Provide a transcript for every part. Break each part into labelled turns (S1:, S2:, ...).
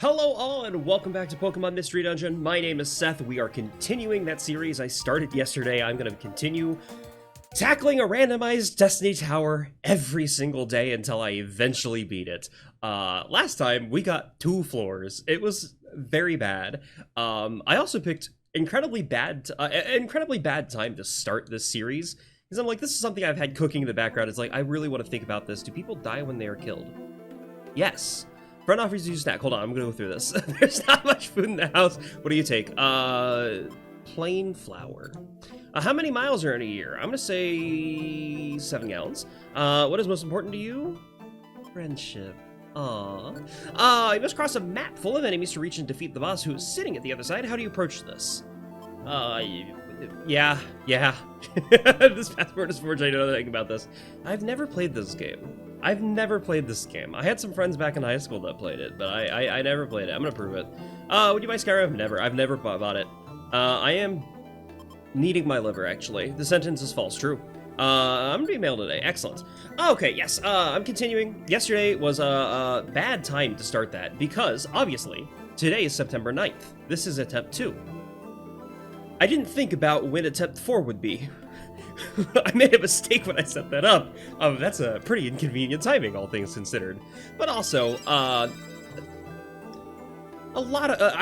S1: Hello all and welcome back to Pokemon Mystery Dungeon. My name is Seth. We are continuing that series I started yesterday. I'm going to continue tackling a randomized Destiny Tower every single day until I eventually beat it. Last time we got 2 floors. It was very bad. I also picked incredibly bad time to start this series because I'm like, this is something I've had cooking in the background. It's like, I really want to think about this. Do people die when they are killed? Yes. Friend offers you snack. Hold on, I'm gonna go through this. There's not much food in the house. What do you take? Plain flour. How many miles are in a year? I'm gonna say 7 gallons. What is most important to you? Friendship. Aww. You must cross a map full of enemies to reach and defeat the boss who is sitting at the other side. How do you approach this? Yeah. This passport is forged. I know nothing about this. I've never played this game. I had some friends back in high school that played it, but I never played it. I'm gonna prove it. Would you buy Skyrim? Never. I've never bought it. I am needing my liver, actually. The sentence is false. True. I'm gonna be mailed today. Excellent. Okay, yes. I'm continuing. Yesterday was a bad time to start that because, obviously, today is September 9th. This is attempt 2. I didn't think about when attempt 4 would be. I made a mistake when I set that up. That's a pretty inconvenient timing, all things considered. But also, I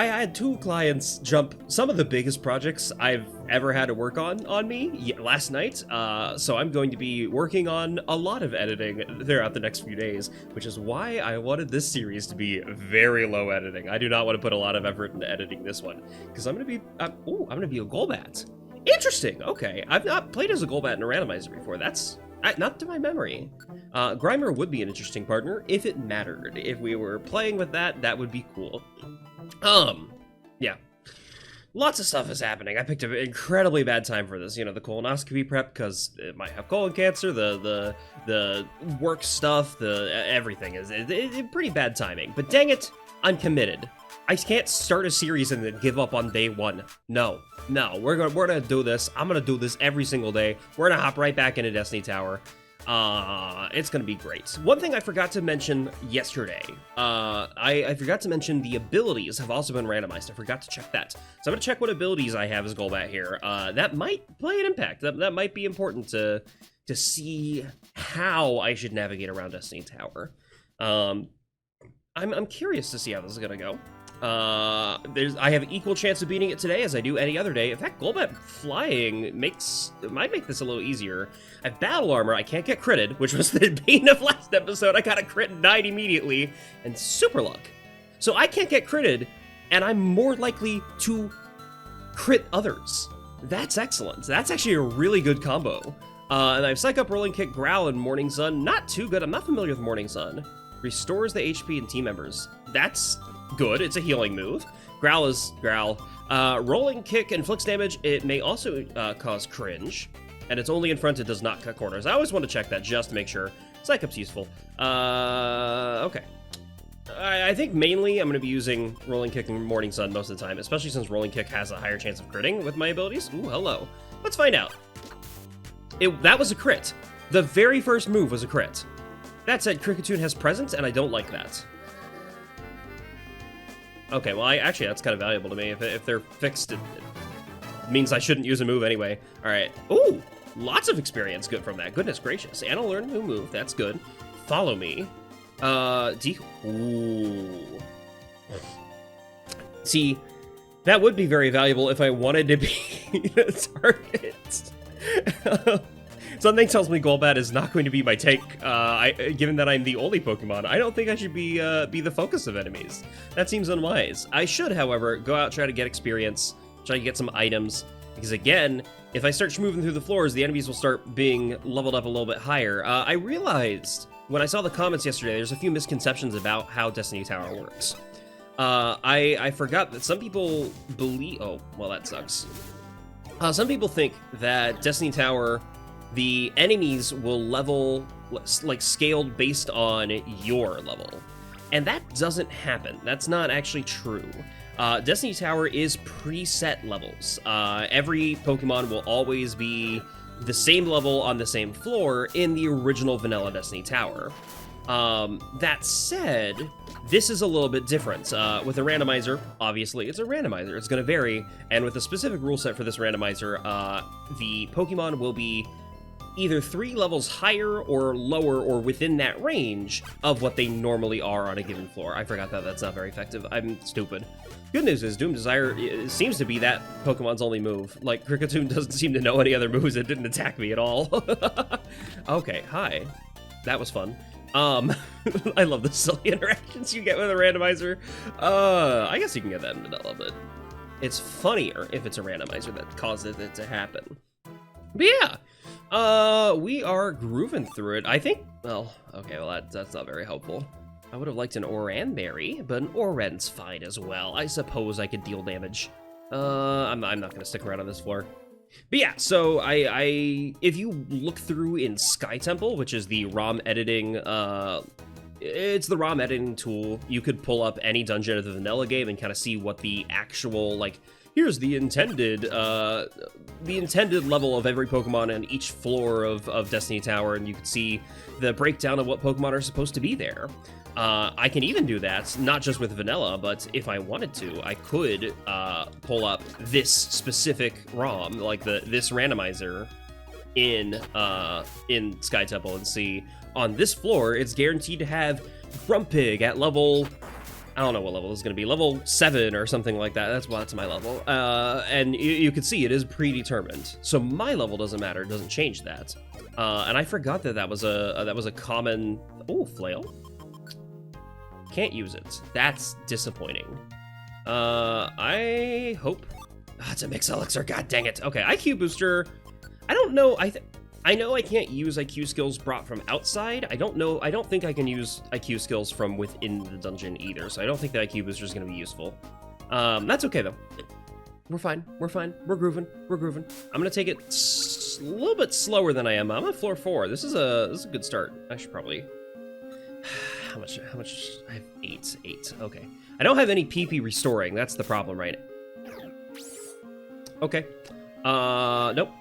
S1: had 2 clients jump some of the biggest projects I've ever had to work on me last night. So I'm going to be working on a lot of editing throughout the next few days, which is why I wanted this series to be very low editing. I do not want to put a lot of effort into editing this one, because I'm going to be, I'm going to be a Golbat. Interesting. Okay, I've not played as a Golbat in a randomizer before. That's not to my memory. Grimer would be an interesting partner if it mattered. If we were playing with that, that would be cool. Yeah. Lots of stuff is happening. I picked an incredibly bad time for this. You know, the colonoscopy prep because it might have colon cancer. The work stuff. Everything is pretty bad timing. But dang it, I'm committed. I can't start a series and then give up on day 1. No, we're gonna do this. I'm gonna do this every single day. We're gonna hop right back into Destiny Tower. It's gonna be great. One thing I forgot to mention yesterday, I forgot to mention the abilities have also been randomized. I forgot to check that. So I'm gonna check what abilities I have as Golbat here. That might play an impact. That might be important to see how I should navigate around Destiny Tower. I'm curious to see how this is gonna go. I have equal chance of beating it today as I do any other day. In fact, Golbat flying might make this a little easier. I have battle armor. I can't get critted, which was the bane of last episode. I got a crit and died immediately, and super luck. So I can't get critted, and I'm more likely to crit others. That's excellent. That's actually a really good combo. And I have Psych Up, Rolling Kick, Growl, and Morning Sun. Not too good. I'm not familiar with Morning Sun. Restores the HP and team members. That's good. It's a healing move. Growl is Growl. Rolling Kick inflicts damage. It may also cause cringe, and it's only in front. It does not cut corners. I always want to check that just to make sure. Psych Up's useful. Okay. I think mainly I'm going to be using Rolling Kick and Morning Sun most of the time, especially since Rolling Kick has a higher chance of critting with my abilities. Ooh, hello. Let's find out. That was a crit. The very first move was a crit. That said, Kricketune has presence, and I don't like that. Okay, well, actually, that's kind of valuable to me. If they're fixed, it means I shouldn't use a move anyway. All right. Ooh, lots of experience good from that. Goodness gracious. And I'll learn a new move. That's good. Follow me. Ooh. See, that would be very valuable if I wanted to be a target. Something tells me Golbat is not going to be my tank, given that I'm the only Pokemon. I don't think I should be the focus of enemies. That seems unwise. I should, however, go out, try to get experience, try to get some items, because again, if I start moving through the floors, the enemies will start being leveled up a little bit higher. I realized, when I saw the comments yesterday, there's a few misconceptions about how Destiny Tower works. I forgot that some people believe... Oh, well, that sucks. Some people think that Destiny Tower... the enemies will level, like, scaled based on your level. And that doesn't happen. That's not actually true. Destiny Tower is preset levels. Every Pokemon will always be the same level on the same floor in the original vanilla Destiny Tower. That said, This is a little bit different. With a randomizer, obviously, it's a randomizer. It's going to vary, and with a specific rule set for this randomizer, the Pokemon will be either 3 levels higher or lower or within that range of what they normally are on a given floor. I forgot that. That's not very effective. I'm stupid. Good news is Doom Desire seems to be that Pokemon's only move. Like, Kricketune doesn't seem to know any other moves. It didn't attack me at all. Okay, hi. That was fun. I love the silly interactions you get with a randomizer. I guess you can get that in vanilla, but it's funnier if it's a randomizer that causes it to happen. But yeah, we are grooving through it. I think, well, okay, well, that's not very helpful. I would have liked an Oranberry, but an Oran's fine as well. I suppose I could deal damage. I'm not going to stick around on this floor. But yeah, so if you look through in Sky Temple, which is the ROM editing, it's the ROM editing tool, you could pull up any dungeon of the vanilla game and kind of see what the actual, like, here's the intended level of every Pokemon and each floor of Destiny Tower, and you can see the breakdown of what Pokemon are supposed to be there. I can even do that, not just with vanilla, but if I wanted to, I could pull up this specific ROM, like this randomizer, in Sky Temple and see on this floor it's guaranteed to have Grumpig at level, I don't know what level it's going to be, level 7 or something like that. That's my level. And you can see it is predetermined. So my level doesn't matter. It doesn't change that. And I forgot that was a common. Oh, flail. Can't use it. That's disappointing. I hope. It's a mix elixir. God dang it. Okay, IQ booster. I don't know. I know I can't use IQ skills brought from outside. I don't think I can use IQ skills from within the dungeon either, so I don't think the IQ booster is going to be useful. That's okay, though. We're fine. We're fine. We're grooving. We're grooving. I'm going to take it a little bit slower than I am. I'm on floor 4. This is a good start. I should probably... How much? I have 8. 8. Okay. I don't have any PP restoring. That's the problem, right? Okay. Nope.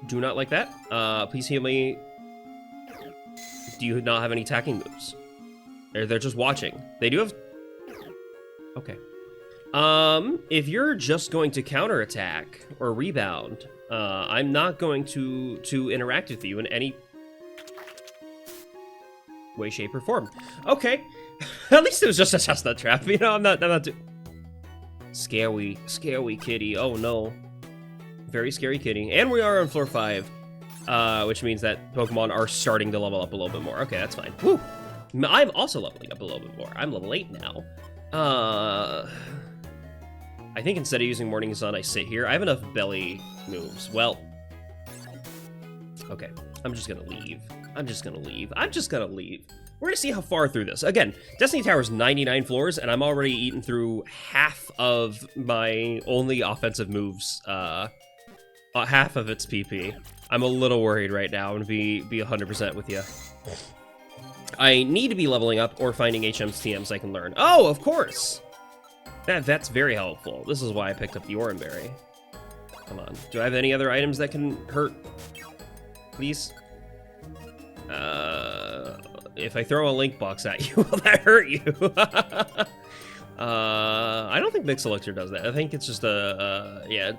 S1: Do not like that. Please heal me. Do you not have any attacking moves? They're just watching. They do have... Okay. If you're just going to counterattack or rebound, I'm not going to interact with you in any way, shape, or form. Okay. At least it was just a chestnut trap. You know, I'm not too... Scary kitty. Oh, no. Very scary kitty. And we are on floor 5, which means that Pokemon are starting to level up a little bit more. Okay, that's fine. Woo! I'm also leveling up a little bit more. I'm level 8 now. I think instead of using Morning Sun, I sit here. I have enough belly moves. Well, okay. I'm just gonna leave. We're gonna see how far through this. Again, Destiny Tower's 99 floors, and I'm already eaten through half of my only offensive moves. Half of its PP. I'm a little worried right now. I'm gonna be 100% with you. I need to be leveling up or finding HMs, TMs I can learn. Oh, of course! That's very helpful. This is why I picked up the Oranberry. Come on. Do I have any other items that can hurt? Please? If I throw a link box at you, will that hurt you? I don't think Mix Elixir does that. I think it's just yeah.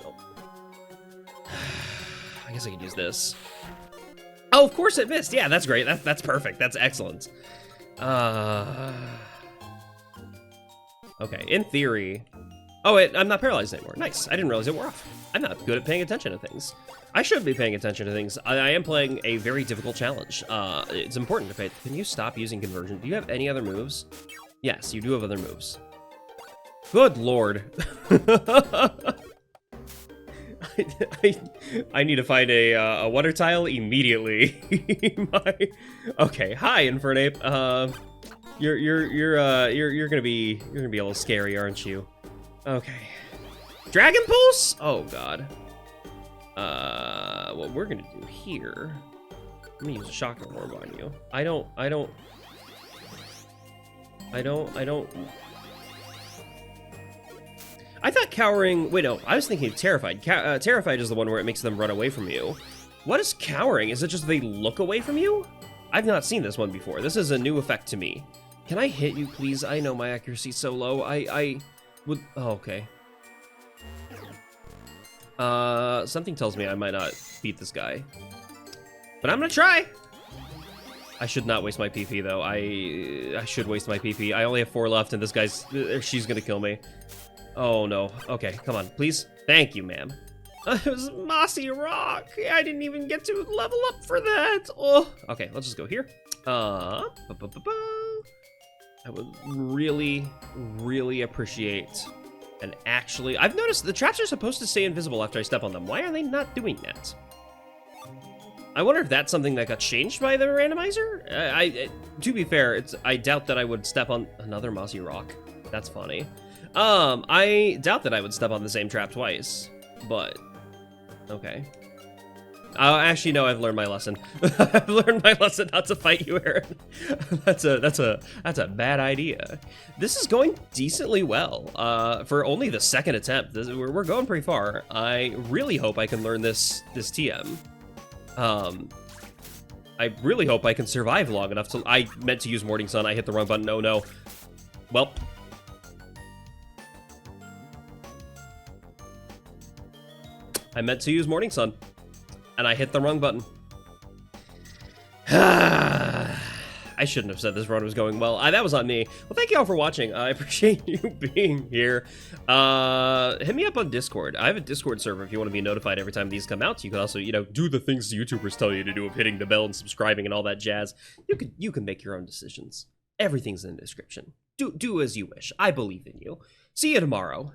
S1: I guess I could use this. Oh, of course it missed. Yeah, that's great. That's perfect. That's excellent. Okay, in theory... Oh, wait, I'm not paralyzed anymore. Nice. I didn't realize it wore off. I'm not good at paying attention to things. I should be paying attention to things. I am playing a very difficult challenge. It's important to pay... Can you stop using conversion? Do you have any other moves? Yes, you do have other moves. Good lord. I need to find a water tile immediately. Okay, hi Infernape. You're gonna be a little scary, aren't you? Okay. Dragon Pulse? Oh god. What we're gonna do here, I'm gonna use a Shocker Orb on you. I don't I thought Cowering... Wait, no. I was thinking Terrified. Terrified is the one where it makes them run away from you. What is Cowering? Is it just they look away from you? I've not seen this one before. This is a new effect to me. Can I hit you, please? I know my accuracy's so low. I would... Oh, okay. Something tells me I might not beat this guy. But I'm gonna try! I should not waste my PP, though. I should waste my PP. I only have 4 left, and this guy's... She's gonna kill me. Oh, no. Okay, come on, please. Thank you, ma'am. It was mossy rock. I didn't even get to level up for that. Oh. Okay, let's just go here. I would really, really appreciate... And actually, I've noticed the traps are supposed to stay invisible after I step on them. Why are they not doing that? I wonder if that's something that got changed by the randomizer? To be fair, I doubt that I would step on another mossy rock. That's funny. I doubt that I would step on the same trap twice, but okay. Actually, no, I've learned my lesson. I've learned my lesson not to fight you, Aaron. That's a bad idea. This is going decently well. For only the second attempt, we're going pretty far. I really hope I can learn this TM. I really hope I can survive long enough to... I meant to use Morning Sun. I hit the wrong button. Oh, no. Well. I meant to use Morning Sun. And I hit the wrong button. I shouldn't have said this run was going well. That was on me. Well, thank you all for watching. I appreciate you being here. Hit me up on Discord. I have a Discord server if you want to be notified every time these come out. You can also, you know, do the things YouTubers tell you to do of hitting the bell and subscribing and all that jazz. You can make your own decisions. Everything's in the description. Do as you wish. I believe in you. See you tomorrow.